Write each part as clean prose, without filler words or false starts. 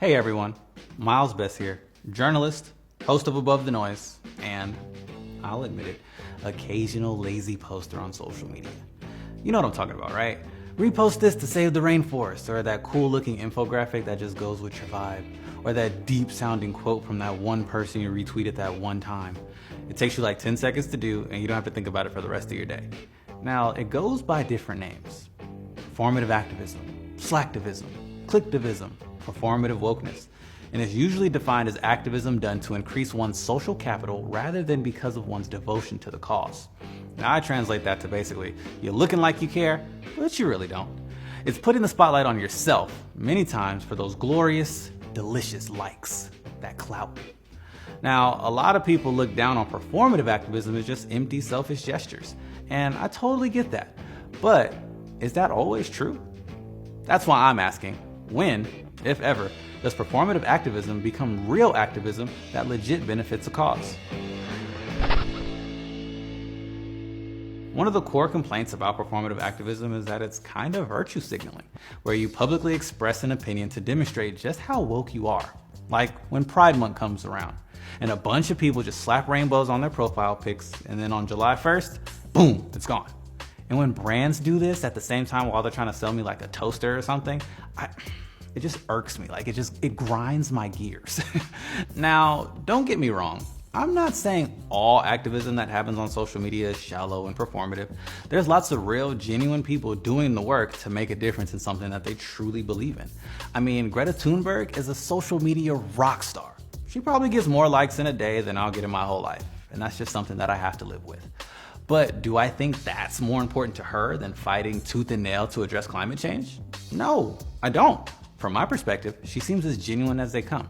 Hey everyone, Miles Bess here, journalist, host of Above the Noise, and, I'll admit it, occasional lazy poster on social media. You know what I'm talking about, right? Repost this to save the rainforest, or that cool looking infographic that just goes with your vibe, or that deep sounding quote from that one person you retweeted that one time. It takes you like 10 seconds to do, and you don't have to think about it for the rest of your day. Now, it goes by different names. Performative activism, slacktivism, clicktivism, performative wokeness, and it's usually defined as activism done to increase one's social capital rather than because of one's devotion to the cause. Now I translate that to basically, you're looking like you care, but you really don't. It's putting the spotlight on yourself, many times for those glorious, delicious likes, that clout. Now, a lot of people look down on performative activism as just empty, selfish gestures, and I totally get that. But is that always true? That's why I'm asking, when, if ever, does performative activism become real activism that legit benefits a cause? One of the core complaints about performative activism is that it's kind of virtue signaling, where you publicly express an opinion to demonstrate just how woke you are. Like when Pride Month comes around, and a bunch of people just slap rainbows on their profile pics, and then on July 1st, boom, it's gone. And when brands do this at the same time while they're trying to sell me like a toaster or something, it just irks me. Like it grinds my gears. Now, don't get me wrong. I'm not saying all activism that happens on social media is shallow and performative. There's lots of real, genuine people doing the work to make a difference in something that they truly believe in. I mean, Greta Thunberg is a social media rock star. She probably gets more likes in a day than I'll get in my whole life. And that's just something that I have to live with. But do I think that's more important to her than fighting tooth and nail to address climate change? No, I don't. From my perspective, she seems as genuine as they come.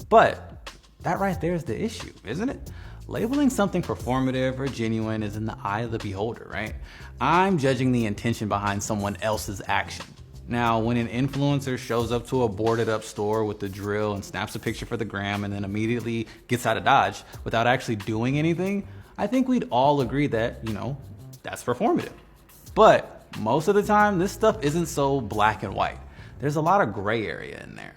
But that right there is the issue, isn't it? Labeling something performative or genuine is in the eye of the beholder, right? I'm judging the intention behind someone else's action. Now, when an influencer shows up to a boarded up store with the drill and snaps a picture for the gram and then immediately gets out of Dodge without actually doing anything, I think we'd all agree that, that's performative. But most of the time, this stuff isn't so black and white. There's a lot of gray area in there.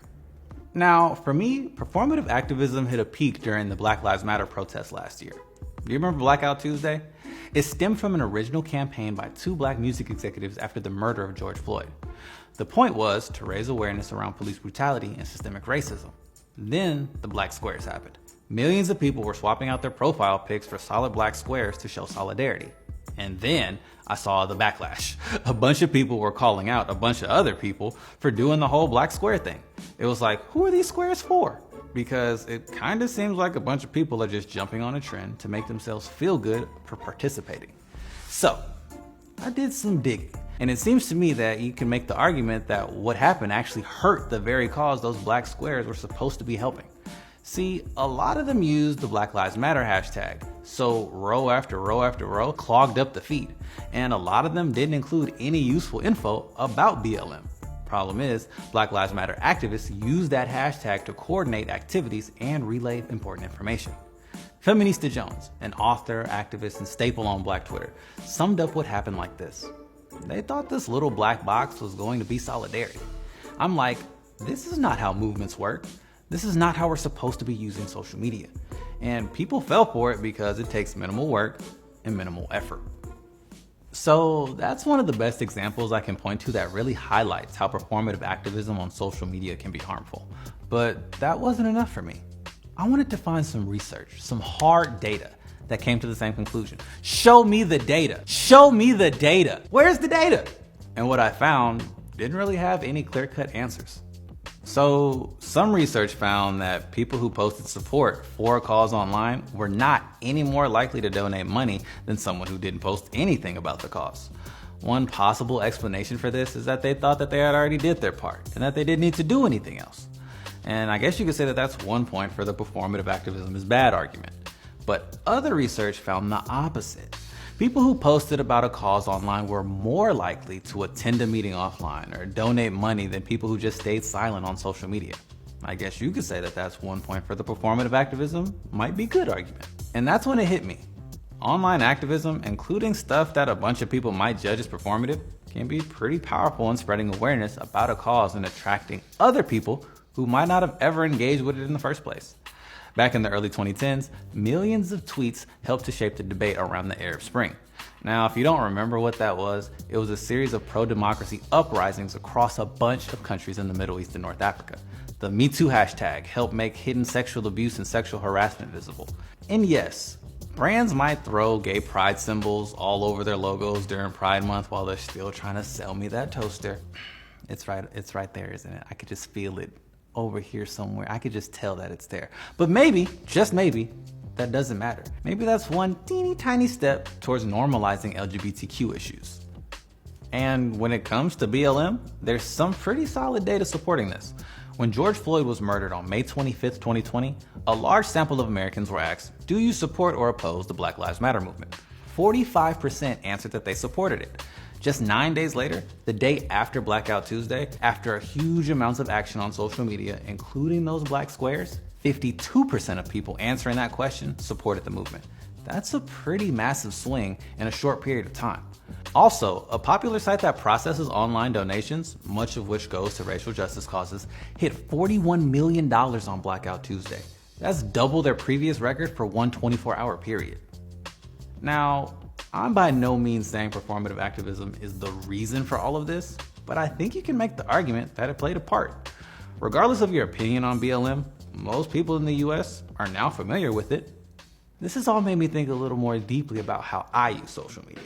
Now, for me, performative activism hit a peak during the Black Lives Matter protests last year. Do you remember Blackout Tuesday? It stemmed from an original campaign by two black music executives after the murder of George Floyd. The point was to raise awareness around police brutality and systemic racism. Then the black squares happened. Millions of people were swapping out their profile pics for solid black squares to show solidarity. And then I saw the backlash. A bunch of people were calling out a bunch of other people for doing the whole black square thing. It was like, who are these squares for? Because it kind of seems like a bunch of people are just jumping on a trend to make themselves feel good for participating. So I did some digging. And it seems to me that you can make the argument that what happened actually hurt the very cause those black squares were supposed to be helping. See, a lot of them used the Black Lives Matter hashtag, so row after row after row clogged up the feed, and a lot of them didn't include any useful info about BLM. Problem is, Black Lives Matter activists used that hashtag to coordinate activities and relay important information. Feminista Jones, an author, activist, and staple on Black Twitter, summed up what happened like this. They thought this little black box was going to be solidarity. I'm like, this is not how movements work. This is not how we're supposed to be using social media. And people fell for it because it takes minimal work and minimal effort. So that's one of the best examples I can point to that really highlights how performative activism on social media can be harmful. But that wasn't enough for me. I wanted to find some research, some hard data that came to the same conclusion. Show me the data. Show me the data. Where's the data? And what I found didn't really have any clear-cut answers. So some research found that people who posted support for a cause online were not any more likely to donate money than someone who didn't post anything about the cause. One possible explanation for this is that they thought that they had already did their part and that they didn't need to do anything else. And I guess you could say that that's one point for the performative activism is bad argument. But other research found the opposite. People who posted about a cause online were more likely to attend a meeting offline or donate money than people who just stayed silent on social media. I guess you could say that that's one point for the performative activism might be good argument. And that's when it hit me. Online activism, including stuff that a bunch of people might judge as performative, can be pretty powerful in spreading awareness about a cause and attracting other people who might not have ever engaged with it in the first place. Back in the early 2010s, millions of tweets helped to shape the debate around the Arab Spring. Now, if you don't remember what that was, it was a series of pro-democracy uprisings across a bunch of countries in the Middle East and North Africa. The Me Too hashtag helped make hidden sexual abuse and sexual harassment visible. And yes, brands might throw gay pride symbols all over their logos during Pride Month while they're still trying to sell me that toaster. It's right there, isn't it? I could just feel it over here somewhere. I could just tell that it's there. But maybe, just maybe, that doesn't matter. Maybe that's one teeny tiny step towards normalizing LGBTQ issues. And when it comes to BLM, there's some pretty solid data supporting this. When George Floyd was murdered on May 25th, 2020, a large sample of Americans were asked, do you support or oppose the Black Lives Matter movement? 45% answered that they supported it. Just 9 days later, the day after Blackout Tuesday, after huge amounts of action on social media, including those black squares, 52% of people answering that question supported the movement. That's a pretty massive swing in a short period of time. Also, a popular site that processes online donations, much of which goes to racial justice causes, hit $41 million on Blackout Tuesday. That's double their previous record for one 24-hour period. Now, I'm by no means saying performative activism is the reason for all of this, but I think you can make the argument that it played a part. Regardless of your opinion on BLM, most people in the US are now familiar with it. This has all made me think a little more deeply about how I use social media.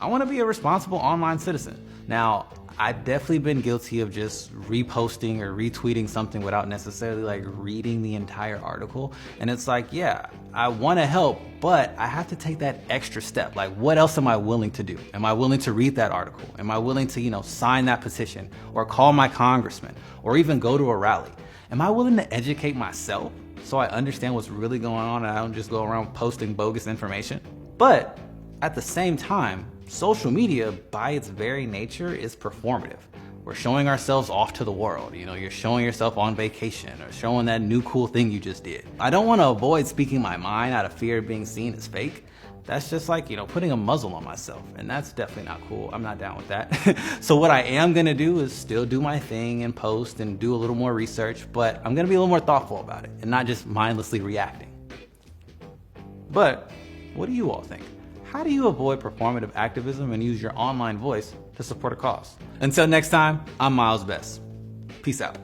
I want to be a responsible online citizen. Now, I've definitely been guilty of just reposting or retweeting something without necessarily like reading the entire article. And it's like, yeah, I want to help, but I have to take that extra step. Like, what else am I willing to do? Am I willing to read that article? Am I willing to, sign that petition or call my congressman or even go to a rally? Am I willing to educate myself so I understand what's really going on and I don't just go around posting bogus information? But at the same time, social media, by its very nature, is performative. We're showing ourselves off to the world. You're showing yourself on vacation or showing that new cool thing you just did. I don't want to avoid speaking my mind out of fear of being seen as fake. That's just like, putting a muzzle on myself. And that's definitely not cool. I'm not down with that. So what I am going to do is still do my thing and post and do a little more research, but I'm going to be a little more thoughtful about it and not just mindlessly reacting. But what do you all think? How do you avoid performative activism and use your online voice to support a cause? Until next time, I'm Miles Best. Peace out.